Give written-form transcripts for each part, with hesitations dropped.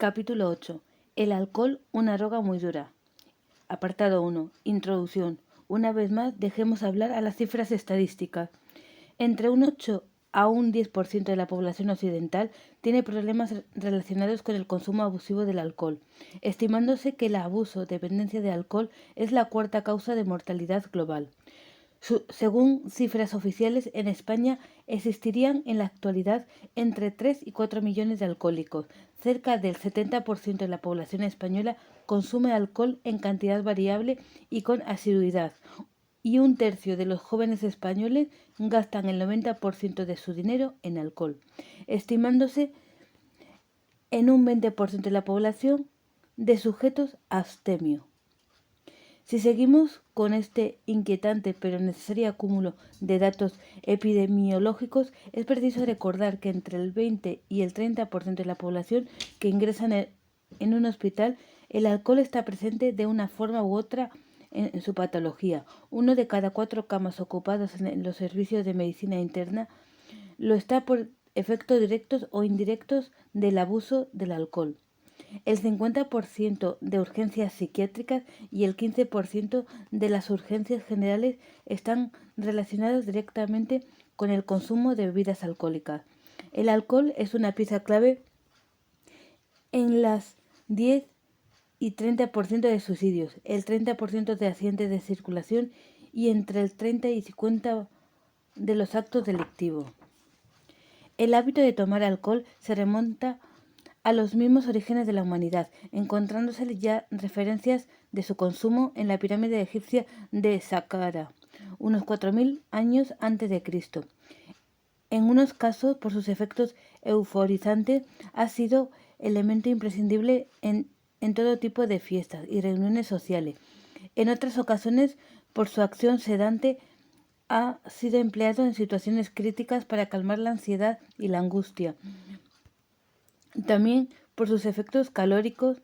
Capítulo 8. El alcohol, una droga muy dura. Apartado 1. Introducción. Una vez más, dejemos hablar a las cifras estadísticas. Entre un 8 a un 10% de la población occidental tiene problemas relacionados con el consumo abusivo del alcohol, estimándose que el abuso, dependencia de alcohol, es la cuarta causa de mortalidad global. Según cifras oficiales, en España existirían en la actualidad entre 3 y 4 millones de alcohólicos. Cerca del 70% de la población española consume alcohol en cantidad variable y con asiduidad, y un tercio de los jóvenes españoles gastan el 90% de su dinero en alcohol, estimándose en un 20% de la población de sujetos abstemios. Si seguimos con este inquietante pero necesario acúmulo de datos epidemiológicos, es preciso recordar que entre el 20 y el 30% de la población que ingresa en un hospital, el alcohol está presente de una forma u otra en su patología. 1 de cada 4 camas ocupadas en los servicios de medicina interna lo está por efectos directos o indirectos del abuso del alcohol. El 50% de urgencias psiquiátricas y el 15% de las urgencias generales están relacionadas directamente con el consumo de bebidas alcohólicas. El alcohol es una pieza clave en las 10 y 30% de suicidios, el 30% de accidentes de circulación y entre el 30 y 50% de los actos delictivos. El hábito de tomar alcohol se remonta a los mismos orígenes de la humanidad, encontrándose ya referencias de su consumo en la pirámide egipcia de Saqqara, unos 4000 años antes de Cristo. En unos casos, por sus efectos euforizantes, ha sido elemento imprescindible en todo tipo de fiestas y reuniones sociales. En otras ocasiones, por su acción sedante, ha sido empleado en situaciones críticas para calmar la ansiedad y la angustia. También por sus efectos calóricos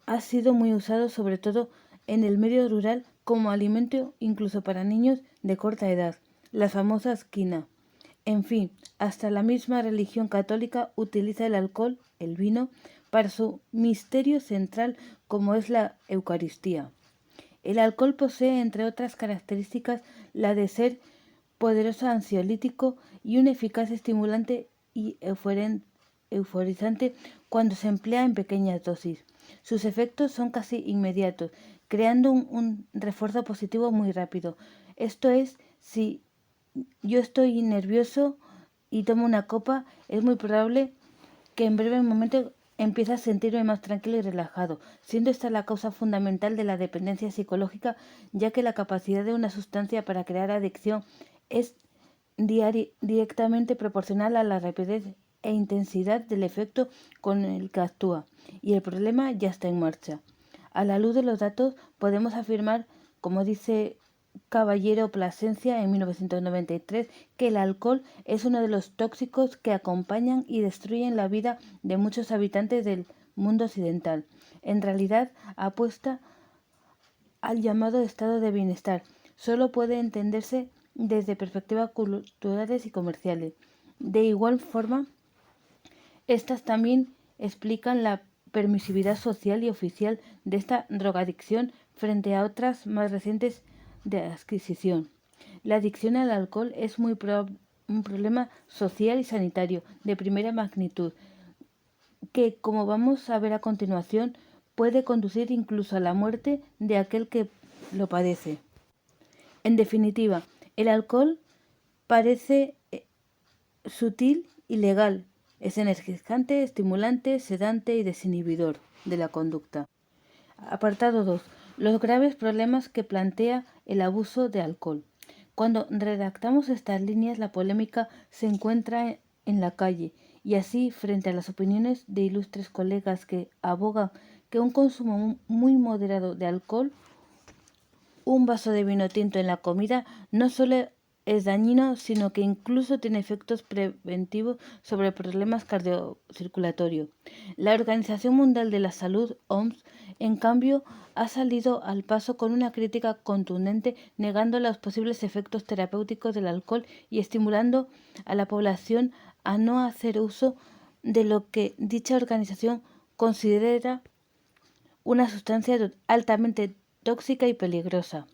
ha sido muy usado sobre todo en el medio rural como alimento incluso para niños de corta edad, las famosas quina. En fin, hasta la misma religión católica utiliza el alcohol, el vino, para su misterio central como es la Eucaristía. El alcohol posee, entre otras características, la de ser poderoso ansiolítico y un eficaz estimulante y euforizante cuando se emplea en pequeñas dosis. Sus efectos son casi inmediatos, creando un refuerzo positivo muy rápido. Esto es, si yo estoy nervioso y tomo una copa, es muy probable que en breve momento empiece a sentirme más tranquilo y relajado, siendo esta la causa fundamental de la dependencia psicológica, ya que la capacidad de una sustancia para crear adicción es directamente proporcional a la rapidez e intensidad del efecto con el que actúa, y el problema ya está en marcha. A la luz de los datos podemos afirmar, como dice Caballero Plasencia en 1993, que el alcohol es uno de los tóxicos que acompañan y destruyen la vida de muchos habitantes del mundo occidental. En realidad, apuesta al llamado estado de bienestar. Solo puede entenderse desde perspectivas culturales y comerciales. De igual forma, estas también explican la permisividad social y oficial de esta drogadicción frente a otras más recientes de adquisición. La adicción al alcohol es un problema social y sanitario de primera magnitud, que, como vamos a ver a continuación, puede conducir incluso a la muerte de aquel que lo padece. En definitiva, el alcohol parece sutil y legal. Es energizante, estimulante, sedante y desinhibidor de la conducta. Apartado 2. Los graves problemas que plantea el abuso de alcohol. Cuando redactamos estas líneas, la polémica se encuentra en la calle, y así, frente a las opiniones de ilustres colegas que abogan que un consumo muy moderado de alcohol, un vaso de vino tinto en la comida, no solo es dañino, sino que incluso tiene efectos preventivos sobre problemas cardiocirculatorios. La Organización Mundial de la Salud, OMS, en cambio, ha salido al paso con una crítica contundente, negando los posibles efectos terapéuticos del alcohol y estimulando a la población a no hacer uso de lo que dicha organización considera una sustancia altamente tóxica y peligrosa.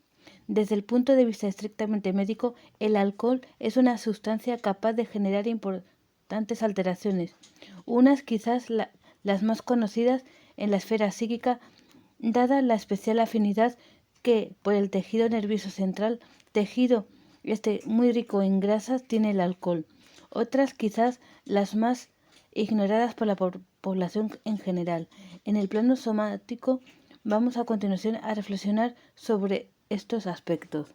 Desde el punto de vista estrictamente médico, el alcohol es una sustancia capaz de generar importantes alteraciones, unas quizás las más conocidas en la esfera psíquica, dada la especial afinidad que por el tejido nervioso central, tejido muy rico en grasas, tiene el alcohol. Otras quizás las más ignoradas por la población en general. En el plano somático, vamos a continuación a reflexionar sobre estos aspectos.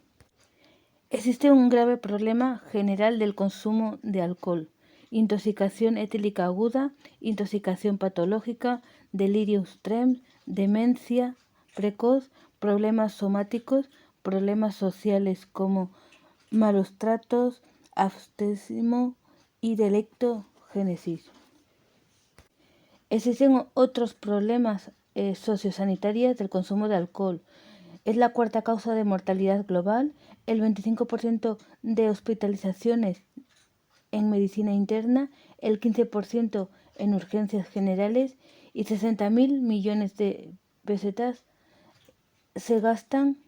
Existe un grave problema general del consumo de alcohol: intoxicación etílica aguda, intoxicación patológica, delirium tremens, demencia precoz, problemas somáticos, problemas sociales como malos tratos, abstencionismo y delectogénesis. Existen otros problemas sociosanitarios del consumo de alcohol. Es la cuarta causa de mortalidad global, el 25% de hospitalizaciones en medicina interna, el 15% en urgencias generales y 60.000 millones de pesetas se gastan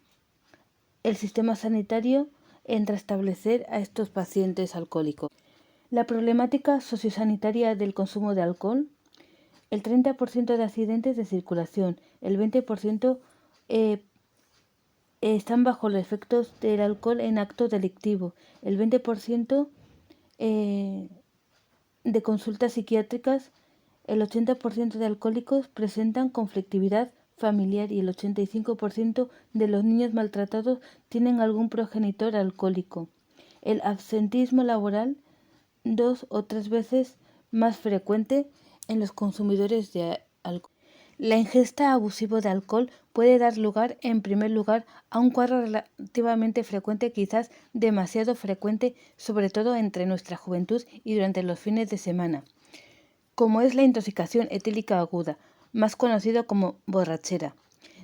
el sistema sanitario en restablecer a estos pacientes alcohólicos. La problemática sociosanitaria del consumo de alcohol: el 30% de accidentes de circulación, el 20% están bajo los efectos del alcohol en actos delictivos, el 20% de consultas psiquiátricas, el 80% de alcohólicos presentan conflictividad familiar y el 85% de los niños maltratados tienen algún progenitor alcohólico. El absentismo laboral, 2 o 3 veces más frecuente en los consumidores de alcohol. La ingesta abusiva de alcohol puede dar lugar, en primer lugar, a un cuadro relativamente frecuente, quizás demasiado frecuente, sobre todo entre nuestra juventud y durante los fines de semana, como es la intoxicación etílica aguda, más conocido como borrachera.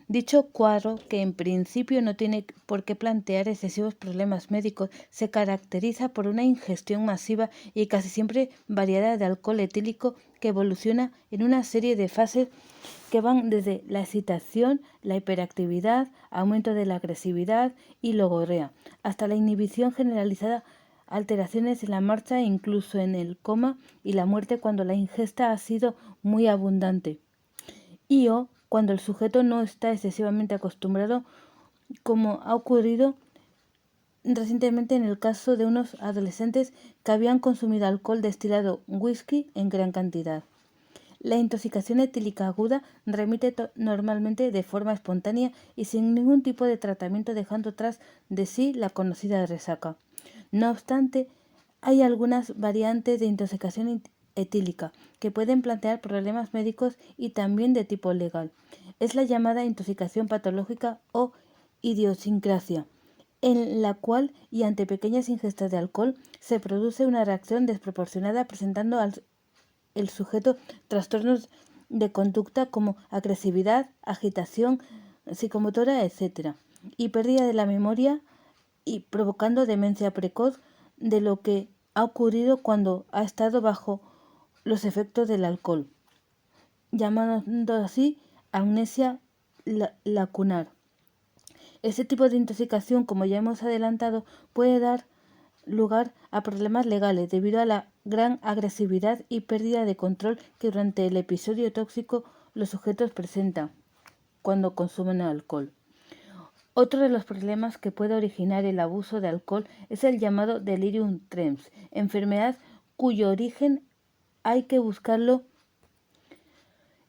Dicho cuadro, que en principio no tiene por qué plantear excesivos problemas médicos, se caracteriza por una ingestión masiva y casi siempre variada de alcohol etílico que evoluciona en una serie de fases que van desde la excitación, la hiperactividad, aumento de la agresividad y logorrea, hasta la inhibición generalizada, alteraciones en la marcha e incluso en el coma y la muerte cuando la ingesta ha sido muy abundante. Y o cuando el sujeto no está excesivamente acostumbrado, como ha ocurrido recientemente en el caso de unos adolescentes que habían consumido alcohol destilado, whisky, en gran cantidad. La intoxicación etílica aguda remite normalmente de forma espontánea y sin ningún tipo de tratamiento, dejando tras de sí la conocida resaca. No obstante, hay algunas variantes de intoxicación etílica que pueden plantear problemas médicos y también de tipo legal. Es la llamada intoxicación patológica o idiosincrasia, en la cual y ante pequeñas ingestas de alcohol se produce una reacción desproporcionada, presentando el sujeto trastornos de conducta como agresividad, agitación psicomotora, etc., y pérdida de la memoria, y provocando demencia precoz, de lo que ha ocurrido cuando ha estado bajo los efectos del alcohol, llamando así amnesia lacunar. Este tipo de intoxicación, como ya hemos adelantado, puede dar lugar a problemas legales debido a la gran agresividad y pérdida de control que durante el episodio tóxico los sujetos presentan cuando consumen alcohol. Otro de los problemas que puede originar el abuso de alcohol es el llamado delirium tremens, enfermedad cuyo origen hay que buscarlo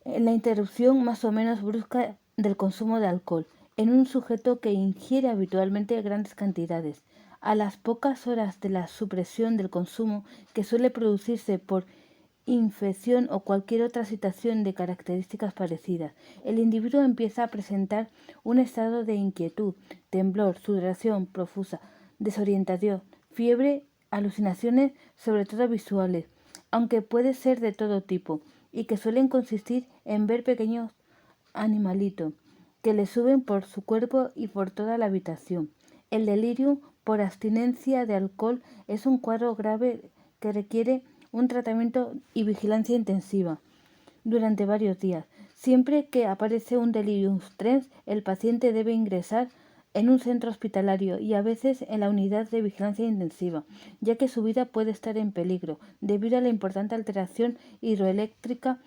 en la interrupción más o menos brusca del consumo de alcohol en un sujeto que ingiere habitualmente grandes cantidades. A las pocas horas de la supresión del consumo, que suele producirse por infección o cualquier otra situación de características parecidas, el individuo empieza a presentar un estado de inquietud, temblor, sudoración profusa, desorientación, fiebre, alucinaciones, sobre todo visuales, aunque puede ser de todo tipo, y que suelen consistir en ver pequeños animalitos que le suben por su cuerpo y por toda la habitación. El delirium por abstinencia de alcohol es un cuadro grave que requiere un tratamiento y vigilancia intensiva. durante varios días. Siempre que aparece un delirium tremens, el paciente debe ingresar en un centro hospitalario y a veces en la unidad de vigilancia intensiva, ya que su vida puede estar en peligro debido a la importante alteración hidroeléctrica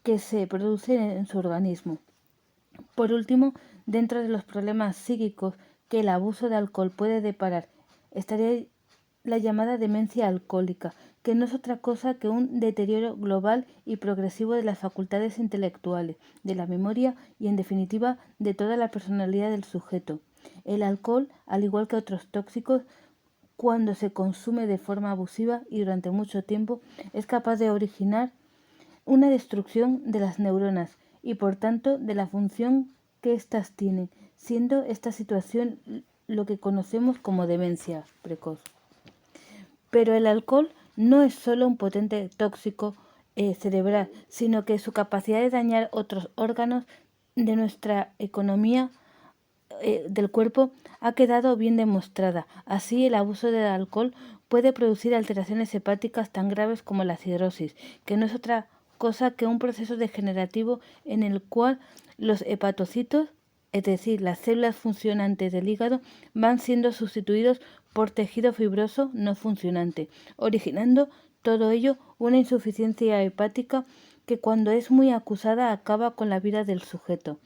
que se produce en su organismo. Por último, dentro de los problemas psíquicos que el abuso de alcohol puede deparar, estaría la llamada demencia alcohólica, que no es otra cosa que un deterioro global y progresivo de las facultades intelectuales, de la memoria y, en definitiva, de toda la personalidad del sujeto. El alcohol, al igual que otros tóxicos, cuando se consume de forma abusiva y durante mucho tiempo, es capaz de originar una destrucción de las neuronas y por tanto de la función que éstas tienen, siendo esta situación lo que conocemos como demencia precoz. Pero el alcohol no es solo un potente tóxico cerebral, sino que su capacidad de dañar otros órganos de nuestra economía del cuerpo ha quedado bien demostrada. Así, el abuso del alcohol puede producir alteraciones hepáticas tan graves como la cirrosis, que no es otra cosa que un proceso degenerativo en el cual los hepatocitos, es decir, las células funcionantes del hígado, van siendo sustituidos por tejido fibroso no funcionante, originando todo ello una insuficiencia hepática que, cuando es muy acusada, acaba con la vida del sujeto.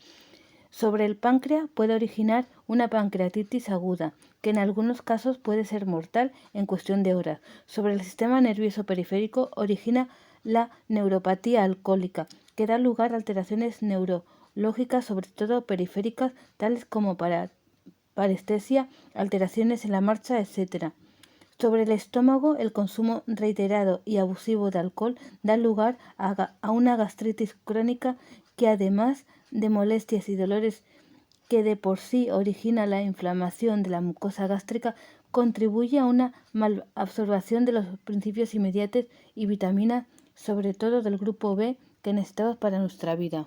Sobre el páncreas puede originar una pancreatitis aguda, que en algunos casos puede ser mortal en cuestión de horas. Sobre el sistema nervioso periférico origina la neuropatía alcohólica, que da lugar a alteraciones neurológicas, sobre todo periféricas, tales como parestesia, alteraciones en la marcha, etc. Sobre el estómago, el consumo reiterado y abusivo de alcohol da lugar a una gastritis crónica que, además de molestias y dolores que de por sí origina la inflamación de la mucosa gástrica, contribuye a una malabsorción de los principios inmediatos y vitaminas, sobre todo del grupo B, que necesitamos para nuestra vida.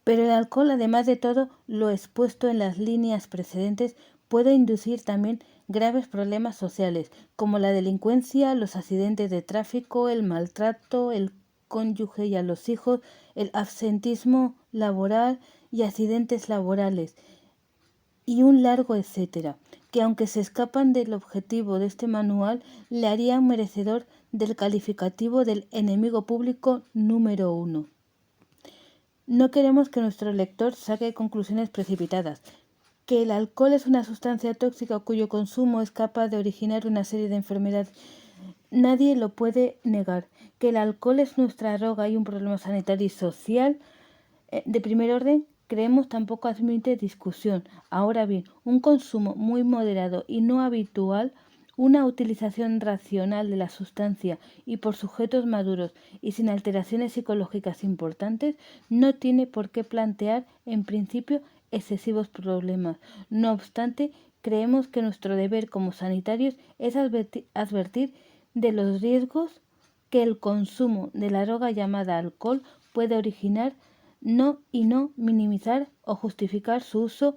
Pero el alcohol, además de todo lo expuesto en las líneas precedentes, puede inducir también graves problemas sociales, como la delincuencia, los accidentes de tráfico, el maltrato, el cónyuge y a los hijos, el absentismo laboral y accidentes laborales, y un largo etcétera, que aunque se escapan del objetivo de este manual, le harían merecedor del calificativo del enemigo público número 1. No queremos que nuestro lector saque conclusiones precipitadas. Que el alcohol es una sustancia tóxica cuyo consumo es capaz de originar una serie de enfermedades, nadie lo puede negar. Que el alcohol es nuestra droga y un problema sanitario y social de primer orden, creemos tampoco admite discusión. Ahora bien, un consumo muy moderado y no habitual, una utilización racional de la sustancia y por sujetos maduros y sin alteraciones psicológicas importantes, no tiene por qué plantear, en principio, excesivos problemas. No obstante, creemos que nuestro deber como sanitarios es advertir de los riesgos que el consumo de la droga llamada alcohol puede originar, no minimizar o justificar su uso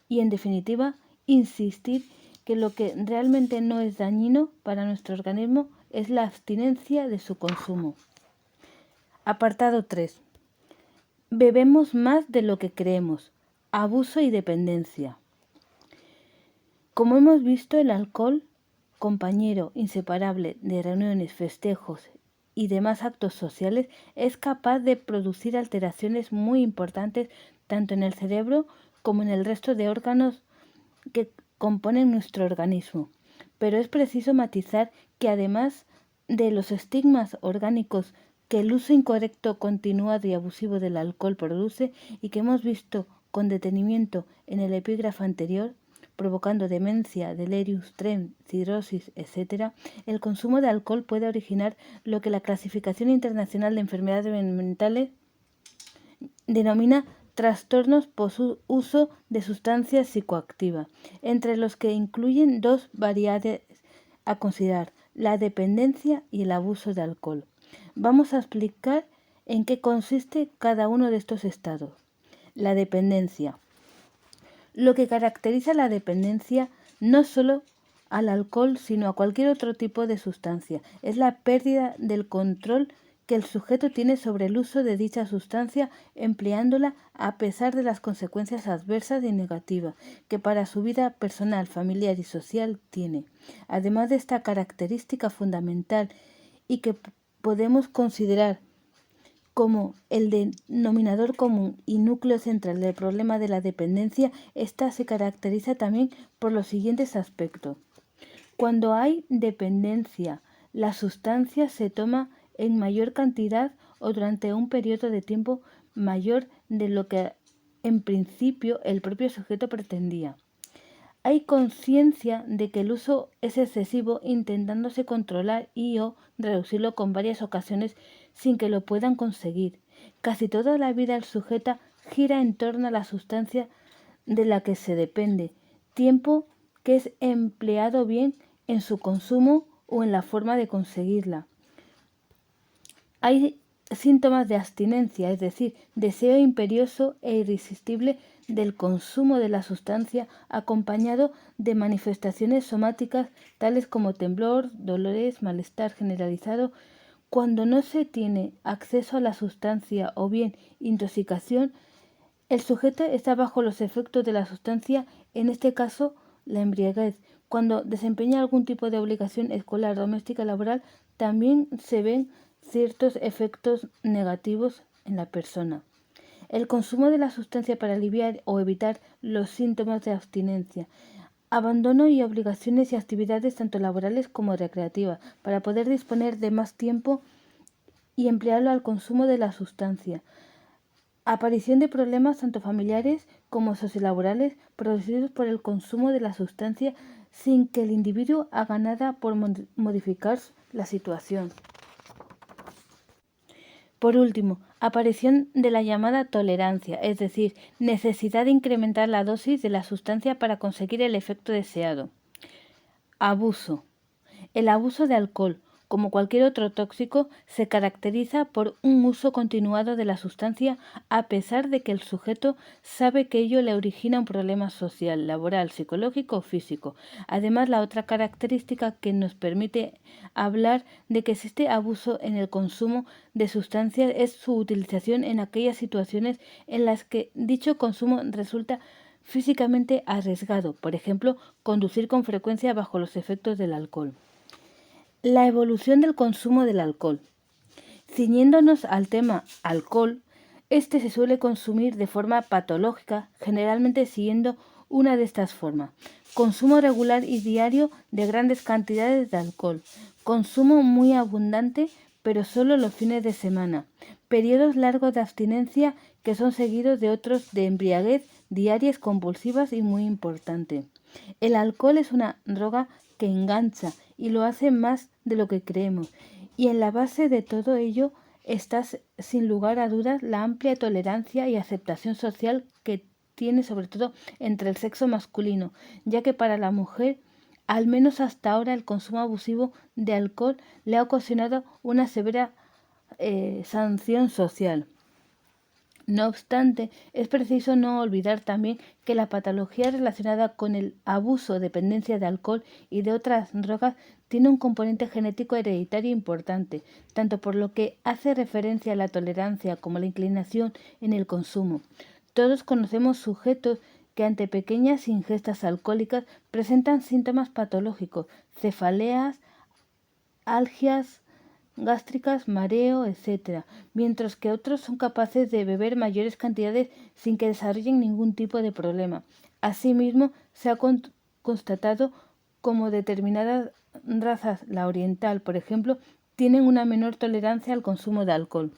y, en definitiva, insistir que lo que realmente no es dañino para nuestro organismo es la abstinencia de su consumo. Apartado 3. Bebemos más de lo que creemos. Abuso y dependencia. Como hemos visto, el alcohol, compañero inseparable de reuniones, festejos y demás actos sociales, es capaz de producir alteraciones muy importantes tanto en el cerebro como en el resto de órganos que componen nuestro organismo. Pero es preciso matizar que, además de los estigmas orgánicos que el uso incorrecto, continuado y abusivo del alcohol produce y que hemos visto con detenimiento en el epígrafe anterior, provocando demencia, delirium tremens, cirrosis, etc., el consumo de alcohol puede originar lo que la Clasificación Internacional de Enfermedades Mentales denomina trastornos por uso de sustancias psicoactivas, entre los que incluyen dos variedades a considerar: la dependencia y el abuso de alcohol. Vamos a explicar en qué consiste cada uno de estos estados. La dependencia. Lo que caracteriza la dependencia no solo al alcohol, sino a cualquier otro tipo de sustancia, es la pérdida del control que el sujeto tiene sobre el uso de dicha sustancia empleándola a pesar de las consecuencias adversas y negativas que para su vida personal, familiar y social tiene. Además de esta característica fundamental y que podemos considerar como el denominador común y núcleo central del problema de la dependencia, esta se caracteriza también por los siguientes aspectos. Cuando hay dependencia, la sustancia se toma en mayor cantidad o durante un periodo de tiempo mayor de lo que en principio el propio sujeto pretendía. Hay conciencia de que el uso es excesivo intentándose controlar y o reducirlo con varias ocasiones sin que lo puedan conseguir. Casi toda la vida el sujeto gira en torno a la sustancia de la que se depende, tiempo que es empleado bien en su consumo o en la forma de conseguirla. Hay síntomas de abstinencia, es decir, deseo imperioso e irresistible del consumo de la sustancia acompañado de manifestaciones somáticas tales como temblor, dolores, malestar generalizado. Cuando no se tiene acceso a la sustancia o bien intoxicación, el sujeto está bajo los efectos de la sustancia, en este caso la embriaguez. Cuando desempeña algún tipo de obligación escolar, doméstica, laboral, también se ven ciertos efectos negativos en la persona. El consumo de la sustancia para aliviar o evitar los síntomas de abstinencia. Abandono y obligaciones y actividades tanto laborales como recreativas para poder disponer de más tiempo y emplearlo al consumo de la sustancia. Aparición de problemas tanto familiares como sociolaborales producidos por el consumo de la sustancia sin que el individuo haga nada por modificar la situación. Por último, aparición de la llamada tolerancia, es decir, necesidad de incrementar la dosis de la sustancia para conseguir el efecto deseado. Abuso. El abuso de alcohol, como cualquier otro tóxico, se caracteriza por un uso continuado de la sustancia a pesar de que el sujeto sabe que ello le origina un problema social, laboral, psicológico o físico. Además, la otra característica que nos permite hablar de que existe abuso en el consumo de sustancias es su utilización en aquellas situaciones en las que dicho consumo resulta físicamente arriesgado, por ejemplo, conducir con frecuencia bajo los efectos del alcohol. La evolución del consumo del alcohol. Ciñéndonos al tema alcohol, este se suele consumir de forma patológica, generalmente siguiendo una de estas formas. Consumo regular y diario de grandes cantidades de alcohol. Consumo muy abundante, pero solo los fines de semana. Periodos largos de abstinencia que son seguidos de otros de embriaguez diarias compulsivas y muy importante. El alcohol es una droga que engancha y lo hace más de lo que creemos. Y en la base de todo ello está, sin lugar a dudas, la amplia tolerancia y aceptación social que tiene sobre todo entre el sexo masculino, ya que para la mujer, al menos hasta ahora, el consumo abusivo de alcohol le ha ocasionado una severa sanción social. No obstante, es preciso no olvidar también que la patología relacionada con el abuso o dependencia de alcohol y de otras drogas tiene un componente genético hereditario importante, tanto por lo que hace referencia a la tolerancia como la inclinación en el consumo. Todos conocemos sujetos que ante pequeñas ingestas alcohólicas presentan síntomas patológicos, cefaleas, algias gástricas, mareo, etc., mientras que otros son capaces de beber mayores cantidades sin que desarrollen ningún tipo de problema. Asimismo, se ha constatado como determinadas razas, la oriental, por ejemplo, tienen una menor tolerancia al consumo de alcohol.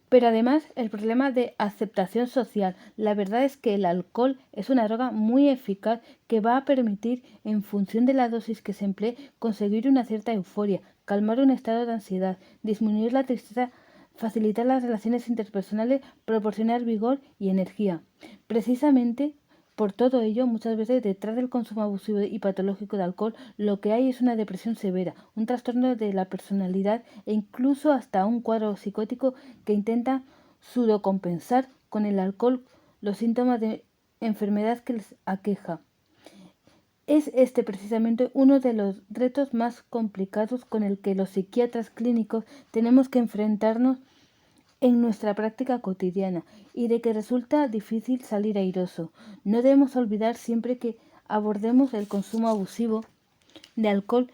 Pero además, el problema de aceptación social. La verdad es que el alcohol es una droga muy eficaz que va a permitir, en función de la dosis que se emplee, conseguir una cierta euforia, calmar un estado de ansiedad, disminuir la tristeza, facilitar las relaciones interpersonales, proporcionar vigor y energía. Precisamente por todo ello, muchas veces detrás del consumo abusivo y patológico de alcohol, lo que hay es una depresión severa, un trastorno de la personalidad e incluso hasta un cuadro psicótico que intenta pseudocompensar con el alcohol los síntomas de enfermedad que les aqueja. Es este precisamente uno de los retos más complicados con el que los psiquiatras clínicos tenemos que enfrentarnos en nuestra práctica cotidiana y de que resulta difícil salir airoso. No debemos olvidar siempre que abordemos el consumo abusivo de alcohol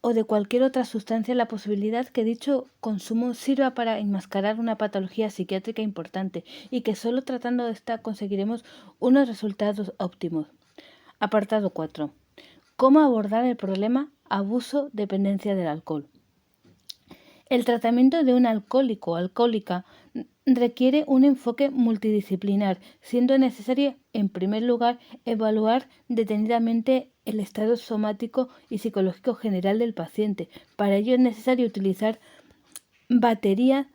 o de cualquier otra sustancia la posibilidad que dicho consumo sirva para enmascarar una patología psiquiátrica importante y que solo tratando de esta conseguiremos unos resultados óptimos. Apartado 4. ¿Cómo abordar el problema abuso-dependencia del alcohol? El tratamiento de un alcohólico o alcohólica requiere un enfoque multidisciplinar, siendo necesario, en primer lugar, evaluar detenidamente el estado somático y psicológico general del paciente. Para ello es necesario utilizar baterías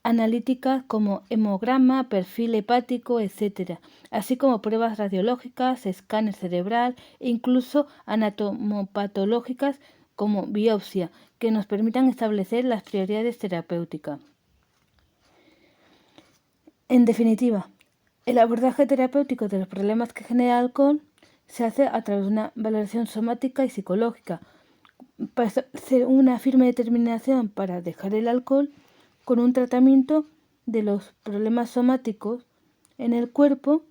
analíticas como hemograma, perfil hepático, etc., así como pruebas radiológicas, escáner cerebral e incluso anatomopatológicas como biopsia, que nos permitan establecer las prioridades terapéuticas. En definitiva, el abordaje terapéutico de los problemas que genera el alcohol se hace a través de una valoración somática y psicológica, para hacer una firme determinación para dejar el alcohol con un tratamiento de los problemas somáticos en el cuerpo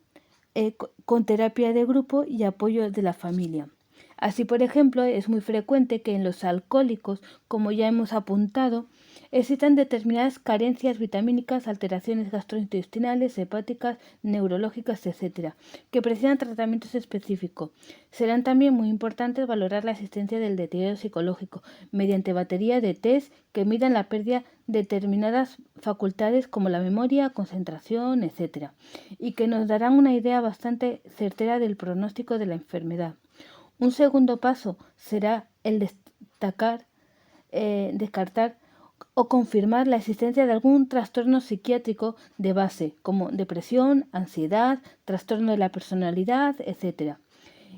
con terapia de grupo y apoyo de la familia. Así, por ejemplo, es muy frecuente que en los alcohólicos, como ya hemos apuntado, existan determinadas carencias vitamínicas, alteraciones gastrointestinales, hepáticas, neurológicas, etc., que precisan tratamientos específicos. Serán también muy importantes valorar la existencia del deterioro psicológico mediante batería de test que midan la pérdida de determinadas facultades como la memoria, concentración, etc., y que nos darán una idea bastante certera del pronóstico de la enfermedad. Un segundo paso será el descartar o confirmar la existencia de algún trastorno psiquiátrico de base, como depresión, ansiedad, trastorno de la personalidad, etc.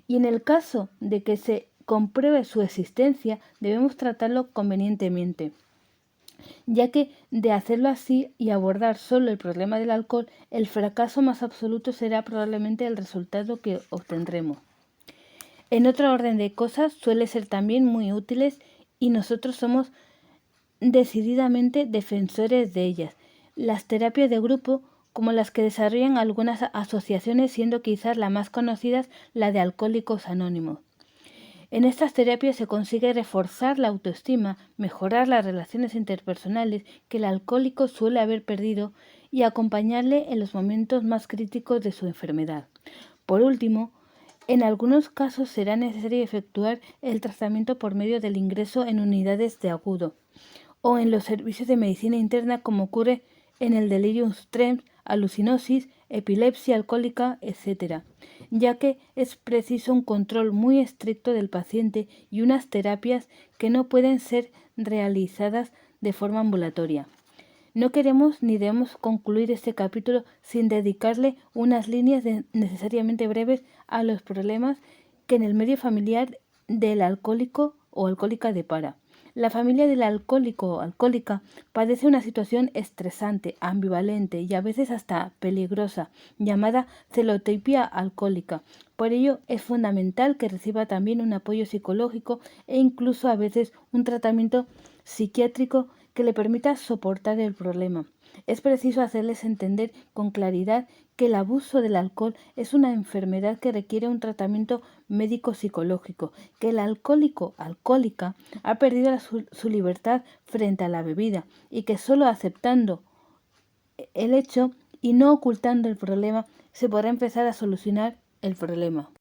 Y en el caso de que se compruebe su existencia, debemos tratarlo convenientemente, ya que de hacerlo así y abordar solo el problema del alcohol, el fracaso más absoluto será probablemente el resultado que obtendremos. En otro orden de cosas, suele ser también muy útiles y nosotros somos decididamente defensores de ellas. Las terapias de grupo, como las que desarrollan algunas asociaciones, siendo quizás la más conocida la de Alcohólicos Anónimos. En estas terapias se consigue reforzar la autoestima, mejorar las relaciones interpersonales que el alcohólico suele haber perdido y acompañarle en los momentos más críticos de su enfermedad. Por último, en algunos casos será necesario efectuar el tratamiento por medio del ingreso en unidades de agudo o en los servicios de medicina interna, como ocurre en el delirium tremens, alucinosis, epilepsia alcohólica, etc., ya que es preciso un control muy estricto del paciente y unas terapias que no pueden ser realizadas de forma ambulatoria. No queremos ni debemos concluir este capítulo sin dedicarle unas líneas necesariamente breves a los problemas que en el medio familiar del alcohólico o alcohólica depara. La familia del alcohólico o alcohólica padece una situación estresante, ambivalente y a veces hasta peligrosa, llamada celotipia alcohólica. Por ello es fundamental que reciba también un apoyo psicológico e incluso a veces un tratamiento psiquiátrico que le permita soportar el problema. Es preciso hacerles entender con claridad que el abuso del alcohol es una enfermedad que requiere un tratamiento médico-psicológico, que el alcohólico alcohólica ha perdido su libertad frente a la bebida y que solo aceptando el hecho y no ocultando el problema se podrá empezar a solucionar el problema.